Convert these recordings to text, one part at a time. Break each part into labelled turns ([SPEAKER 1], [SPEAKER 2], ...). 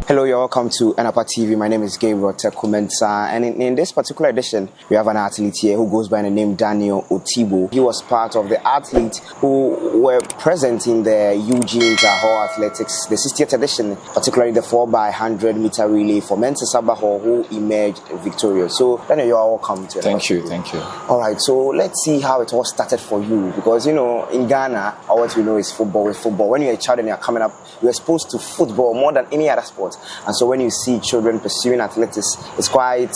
[SPEAKER 1] Hello, you're welcome to Enapa TV. My name is Gabriel Tekumensa, and in this particular edition, we have an athlete here who goes by the name Daniel Otibu. He was part of the athletes who were present in the Eugene Tahor Athletics, the 60th edition, particularly the 4x100 meter relay for Mensa Sabahor, who emerged victorious. So, Daniel, you're welcome to
[SPEAKER 2] Thank you.
[SPEAKER 1] All right, so let's see how it all started for you, because in Ghana, all what we know is football. With football, when you're a child and you're coming up, you're exposed to football more than any other sport. And so when you see children pursuing athletics, it's quite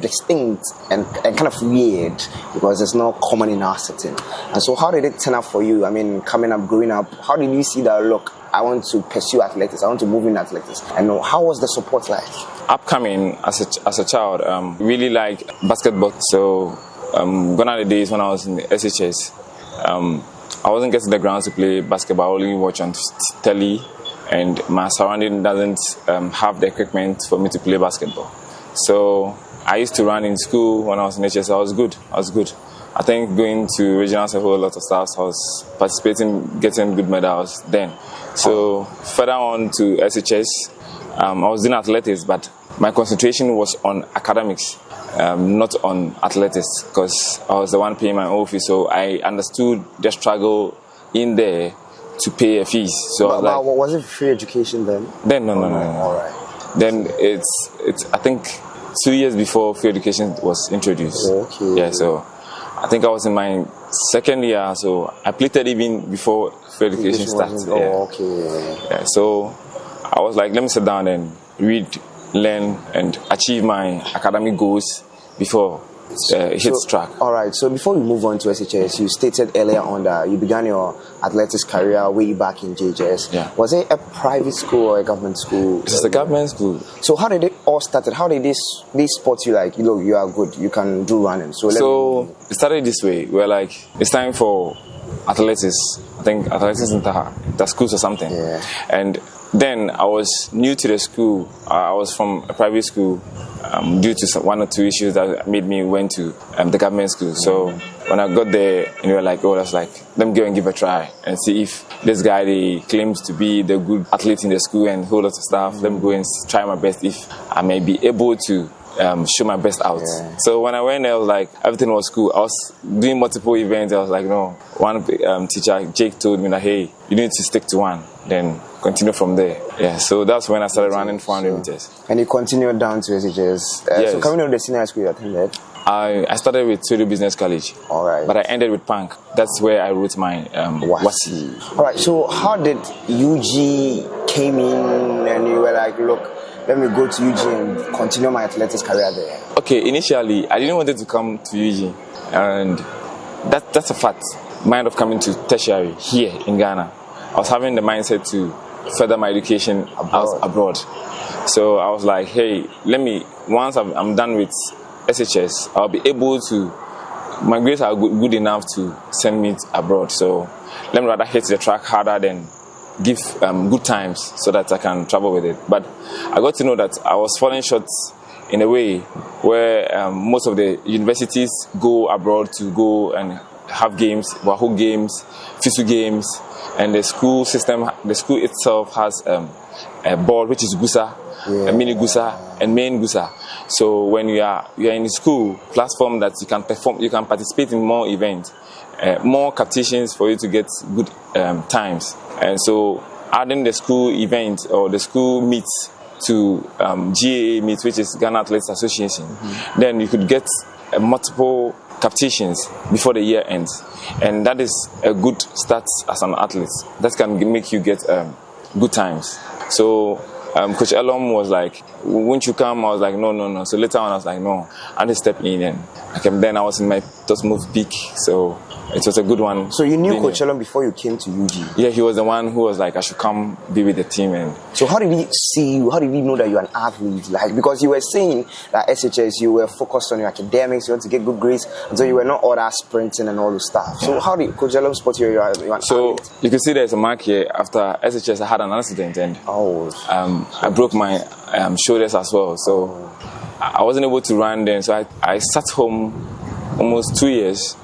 [SPEAKER 1] distinct and kind of weird, because it's not common in our setting. And so how did it turn out for you? I mean, coming up, growing up, how did you see that, look, I want to pursue athletics, I want to move in athletics? And how was the support like?
[SPEAKER 2] Upcoming as a child, really like basketball. So gone are the days when I was in the SHS. I wasn't getting the grounds to play basketball. I only watch on telly, and my surrounding doesn't have the equipment for me to play basketball. So I used to run in school when I was in HS. I was good. I think going to regionals, a whole lot of stuff. I was participating, getting good medals then. So further on to SHS, I was doing athletics, but my concentration was on academics, not on athletics, because I was the one paying my own fees. So I understood the struggle in there to pay a fees. So
[SPEAKER 1] was it free education then?
[SPEAKER 2] Then no.
[SPEAKER 1] All right.
[SPEAKER 2] Then it's I think 2 years before free education was introduced.
[SPEAKER 1] Okay.
[SPEAKER 2] Yeah, so I think I was in my second year, so I pleaded even before free education started.
[SPEAKER 1] Okay.
[SPEAKER 2] Yeah, so I was like, let me sit down and read, learn, and achieve my academic goals before it hits track.
[SPEAKER 1] All right, so before we move on to SHS, you stated earlier on that you began your athletics career way back in JHS.
[SPEAKER 2] Yeah.
[SPEAKER 1] Was it a private school or a government school?
[SPEAKER 2] It's a government school.
[SPEAKER 1] So how did it all start? How did these sports you like, you are good, you can do running?
[SPEAKER 2] So it started this way. We're like, it's time for athletics. I think athletics in the schools or something.
[SPEAKER 1] Yeah.
[SPEAKER 2] And then I was new to the school. I was from a private school due to one or two issues that made me went to the government school. So when I got there, and we were like, oh, that's like, let me go and give a try and see if this guy, he claims to be the good athlete in the school and a whole lot of stuff. Let me go and try my best if I may be able to show my best out.
[SPEAKER 1] Yeah.
[SPEAKER 2] So when I went there, I was like, everything was cool. I was doing multiple events. I was like, no. One teacher, Jake, told me that, hey, you need to stick to one, then continue from there. Yeah, so that's when I started running 400 meters.
[SPEAKER 1] And you continued down to SHS.
[SPEAKER 2] Yes.
[SPEAKER 1] So coming out of the senior school you attended?
[SPEAKER 2] I started with Otibu Business College.
[SPEAKER 1] All right.
[SPEAKER 2] But I ended with Punk. That's where I wrote my WASI.
[SPEAKER 1] All right, so how did UG came in and you were like, look, let me go to UG and continue my athletics career there?
[SPEAKER 2] Okay, initially, I didn't want to come to UG. And that's a fact. Mind of coming to tertiary here in Ghana. I was having the mindset to further my education abroad. So I was like, hey, once I'm done with SHS, I'll be able to, my grades are good enough to send me abroad. So let me rather hit the track harder than give good times so that I can travel with it. But I got to know that I was falling short in a way where most of the universities go abroad to go and have games, Wahoo games, FISU games, and the school system, the school itself has a board which is GUSA, a mini GUSA, and main GUSA. So when you are in the school platform that you can perform, you can participate in more events, more competitions for you to get good times. And so adding the school event or the school meets to GAA meets, which is Ghana Athletics Association, then you could get multiple competitions before the year ends, and that is a good start as an athlete. That can make you get good times. So Coach Elom was like, won't you come? I was like, no. So later on I was like, no, I had to step in, and then I was in my first move peak, so it was a good one.
[SPEAKER 1] So you knew Coach Elom before you came to UG?
[SPEAKER 2] Yeah, he was the one who was like, I should come be with the team. And
[SPEAKER 1] so how did he see you? How did he know that you're an athlete? Like, because you were saying that SHS, you were focused on your academics, you want to get good grades, and so you were not all that sprinting and all the stuff. So how did Coach Elom spot you? You're an
[SPEAKER 2] so
[SPEAKER 1] athlete?
[SPEAKER 2] You can see there's a mark here. After SHS, I had an accident, and I broke my shoulders as well. So I wasn't able to run then. So I sat home almost 2 years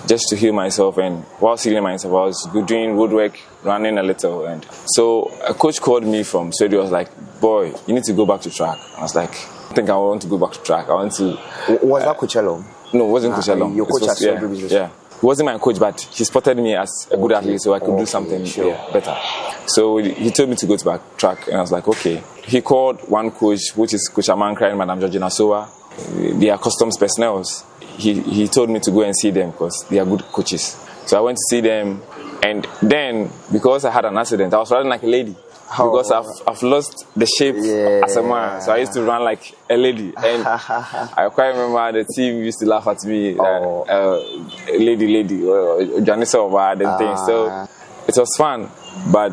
[SPEAKER 2] just to heal myself, and while healing myself, I was doing road work, running a little. And so a coach called me from Sweden. Was like, boy, you need to go back to track. I was like, I think I want to go back to track. I want to.
[SPEAKER 1] Was that Coach Elom?
[SPEAKER 2] No, it wasn't Coach Elom.
[SPEAKER 1] Your coach
[SPEAKER 2] yeah. He wasn't my coach, but he spotted me as a good athlete, so I could do something better. So he told me to go to back track, and I was like, okay. He called one coach, which is Coach Amankra and Madam Georgina Soa. They are customs personnel. He told me to go and see them because they are good coaches. So I went to see them, and then because I had an accident, I was running like a lady. Because I've lost the shape as a man, so I used to run like a lady, and I quite remember the team used to laugh at me, lady, Janissa over the thing. So it was fun, but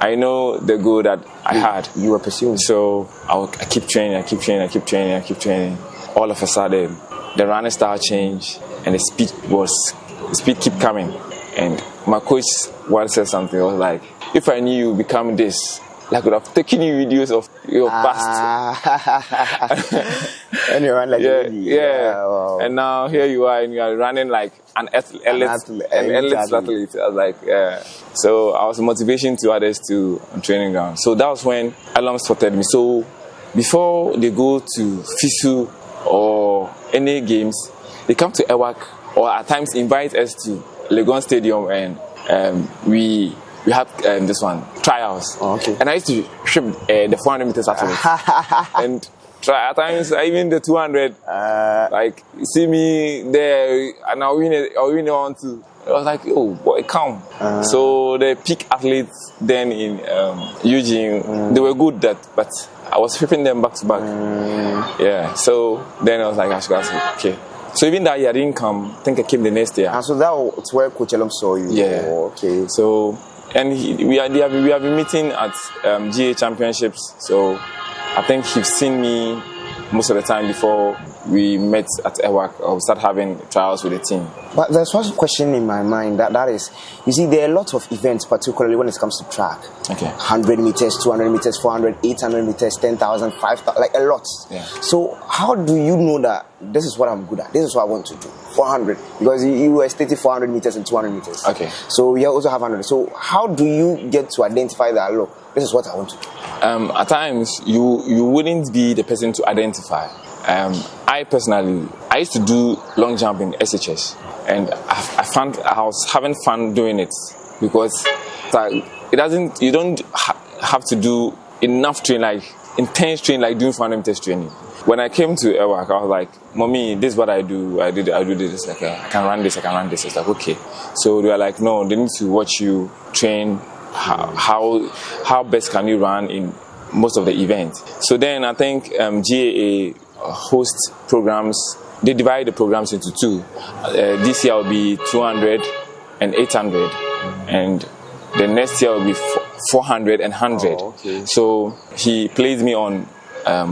[SPEAKER 2] I know the goal that I had.
[SPEAKER 1] You were pursuing.
[SPEAKER 2] So I keep training. All of a sudden, the running style changed, and the speed keep coming. And my coach once said something. I was like, if I knew you become this, like I would have taken you videos of your past.
[SPEAKER 1] And you run like
[SPEAKER 2] wow. And now here you are, and you are running like an elite athlete. I was like, yeah. So I was a motivation to others to training ground. So that was when Elom spotted me. So before they go to FISU or any games, they come to EWAC or at times invite us to Legon Stadium, and we have this one trials. And I used to trip the 400 meters athlete, and try at times even the 200. Like see me there, and I'll win it on to. I was like, oh boy, come. So the peak athletes then in Eugene, they were good but I was flipping them back to back. Yeah. So then I was like, I should ask, okay. So even that year I didn't come. I think I came the next year.
[SPEAKER 1] And so that's where Coach Elom saw you.
[SPEAKER 2] Yeah.
[SPEAKER 1] Okay.
[SPEAKER 2] So and we have been meeting at GA championships. So I think he's seen me most of the time before we met at EWAC or start having trials with the team.
[SPEAKER 1] But there's one question in my mind that is, you see, there are a lot of events, particularly when it comes to track.
[SPEAKER 2] Okay.
[SPEAKER 1] 100 meters, 200 meters, 400, 800 meters, 10,000, 5,000, like a lot.
[SPEAKER 2] Yeah.
[SPEAKER 1] So how do you know that this is what I'm good at? This is what I want to do. 400, because you were stating 400 meters and 200 meters.
[SPEAKER 2] Okay.
[SPEAKER 1] So you also have 100. So how do you get to identify that, look, this is what I want to do?
[SPEAKER 2] At times, you wouldn't be the person to identify. I personally, I used to do long jump in SHS, and I found I was having fun doing it because you don't have to do enough training, like intense training, like doing 400 meters training. When I came to EWAC, I was like, Mommy, this is what I do. I do this. Like, I can run this. It's like, okay. So they were like, no, they need to watch you train. How best can you run in most of the events? So then I think GAA hosts programs. They divide the programs into two. This year will be 200 and 800, and the next year will be 400 and 100.
[SPEAKER 1] Oh, okay.
[SPEAKER 2] So he plays me on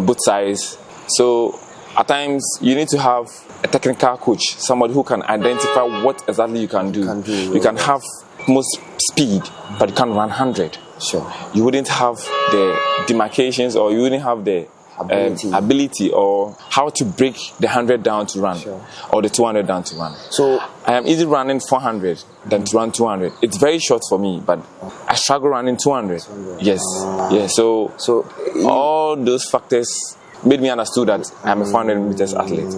[SPEAKER 2] both sides. So at times you need to have a technical coach, somebody who can identify what exactly you can do. You can have most speed, but you can't run 100.
[SPEAKER 1] Sure.
[SPEAKER 2] You wouldn't have the demarcations, or you wouldn't have the ability or how to break the 100 down to run, or the 200 down to run.
[SPEAKER 1] So
[SPEAKER 2] I am easy running 400 than to run 200. It's very short for me, but I struggle running 200. Yes. Yeah. So all those factors made me understood that I'm a 400 meters athlete.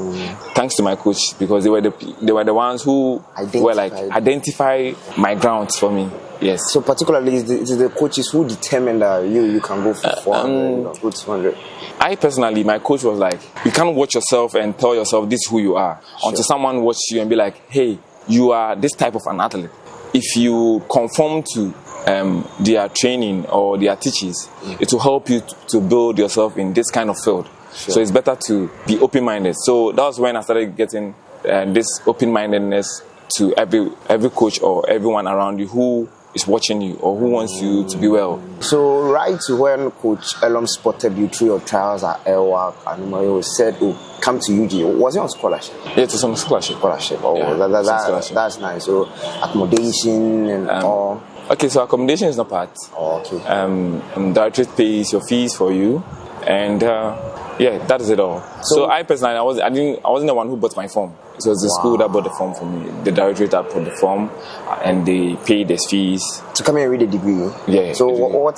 [SPEAKER 2] Thanks to my coach, because they were the ones who were like identify my grounds for me. Yes.
[SPEAKER 1] So particularly, it's the coaches who determined that you can go for 400 or go 200.
[SPEAKER 2] I personally, my coach was like, you can't watch yourself and tell yourself this is who you are until someone watches you and be like, hey, you are this type of an athlete. If you conform to their training or their teachings, it will help you to build yourself in this kind of field. So it's better to be open-minded. So that was when I started getting this open-mindedness to every coach or everyone around you who is watching you or who wants you to be well.
[SPEAKER 1] So right to when Coach Elom spotted you through your trials at EWAC, and you said, oh, come to UG. Was it on scholarship?
[SPEAKER 2] Yeah, it was on scholarship.
[SPEAKER 1] Oh, yeah, that's nice. So accommodation and all.
[SPEAKER 2] Okay, so accommodation is not part.
[SPEAKER 1] Oh, okay.
[SPEAKER 2] Directorate pays your fees for you, and Yeah, that is it all. So I personally, I wasn't the one who bought my form. It was the school that bought the form for me. The directorate that bought the form, and they paid their fees
[SPEAKER 1] to come and read a degree.
[SPEAKER 2] Yeah.
[SPEAKER 1] So what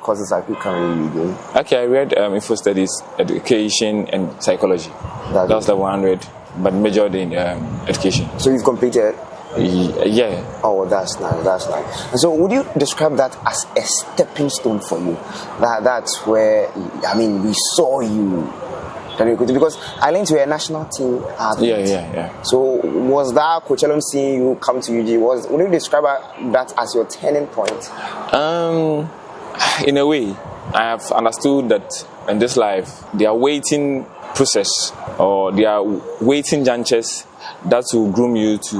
[SPEAKER 1] courses are you currently reading?
[SPEAKER 2] Okay, I read info studies, education, and psychology. That was the 100, but majored in education.
[SPEAKER 1] So you've completed?
[SPEAKER 2] Yeah.
[SPEAKER 1] Oh, that's nice. And so, would you describe that as a stepping stone for you? That's where, I mean, we saw you. Because I learned you were a national team athlete.
[SPEAKER 2] Yeah.
[SPEAKER 1] So, was that Coach Elon seeing you come to UG? Would you describe that as your turning point?
[SPEAKER 2] In a way, I have understood that in this life, there are waiting process, or there are waiting junctures that will groom you to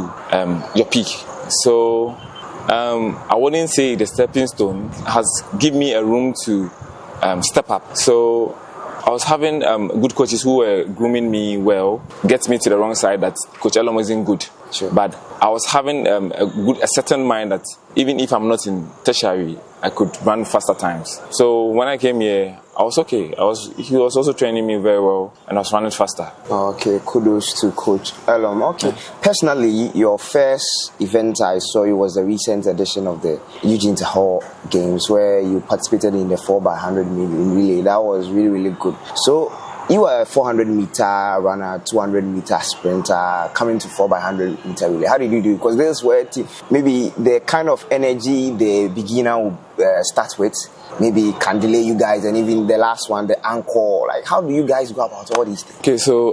[SPEAKER 2] your peak. So I wouldn't say the stepping stone has given me a room to step up. So I was having good coaches who were grooming me well, get me to the wrong side that Coach Elon wasn't good.
[SPEAKER 1] Sure.
[SPEAKER 2] But I was having a certain mind that even if I'm not in tertiary, I could run faster times. So when I came here, I was okay. He was also training me very well, and I was running faster.
[SPEAKER 1] Okay, kudos to Coach Elon. Okay, personally, your first event I saw you was the recent edition of the UG Inter-Hall Games, where you participated in the 4x100 relay. That was really, really good. So you were a 400-meter runner, 200-meter sprinter, coming to 4x100-meter relay. How did you do it? Because this is where maybe the kind of energy the beginner will start with, maybe candidly you guys, and even the last one, the anchor. Like, how do you guys go about all these things?
[SPEAKER 2] Okay, so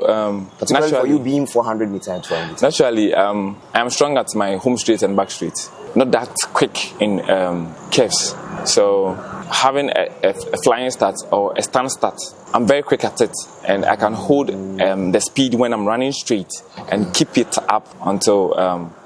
[SPEAKER 1] particularly for you being 400-meter and 200-meter.
[SPEAKER 2] Naturally, I'm strong at my home straight and back straight. Not that quick in curves. So having a flying start or a stand start, I'm very quick at it, and I can hold the speed when I'm running straight and keep it up until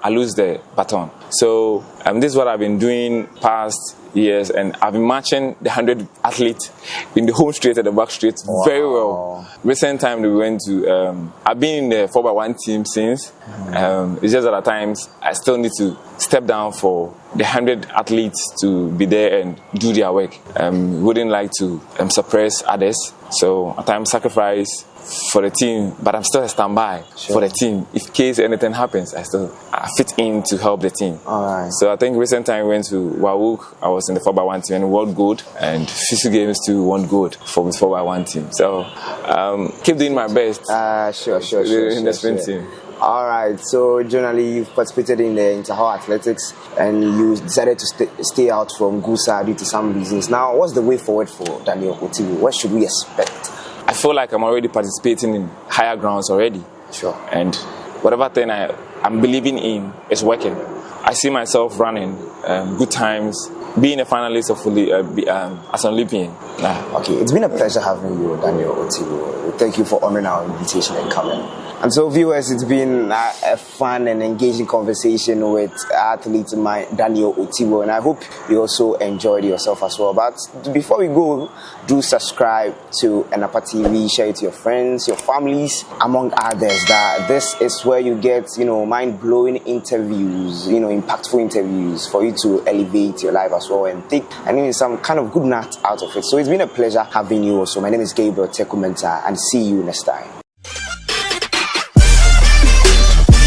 [SPEAKER 2] I lose the baton. So this is what I've been doing past years, and I've been matching the 100 athletes in the home straight and the back straight very well. Recent time we went to, I've been in the 4x1 team since. It's just that at times I still need to step down for the 100 athletes to be there and do their work. Wouldn't like to suppress others, so at times sacrifice for the team, but I'm still a standby for the team. If case anything happens, I fit in to help the team.
[SPEAKER 1] Alright.
[SPEAKER 2] So I think recent time we went to Wawuk. I was in the 4x1 team and World Gold, and FISU Games too, won gold for the 4x1 team. So keep doing my best.
[SPEAKER 1] Sure.
[SPEAKER 2] In the sprint team.
[SPEAKER 1] Alright, so generally you've participated in the Inter-Hall Athletics, and you decided to stay out from GUSA due to some reasons. Now, what's the way forward for Daniel Otibu? What should we expect?
[SPEAKER 2] I feel like I'm already participating in higher grounds already. Sure. And whatever thing I'm believing in is working. I see myself running good times, being a finalist as an Olympian.
[SPEAKER 1] Okay, it's been a pleasure having you, Daniel Otibu. Thank you for honoring our invitation and coming. And so, viewers, it's been a fun and engaging conversation with athlete Daniel Otibu, and I hope you also enjoyed yourself as well. But before we go, do subscribe to Enapa TV, share it to your friends, your families, among others. That this is where you get, mind-blowing interviews, impactful interviews for you to elevate your life as well and take some kind of good nut out of it. So it's been a pleasure having you also. My name is Gabriel Tekumenta, and see you next time.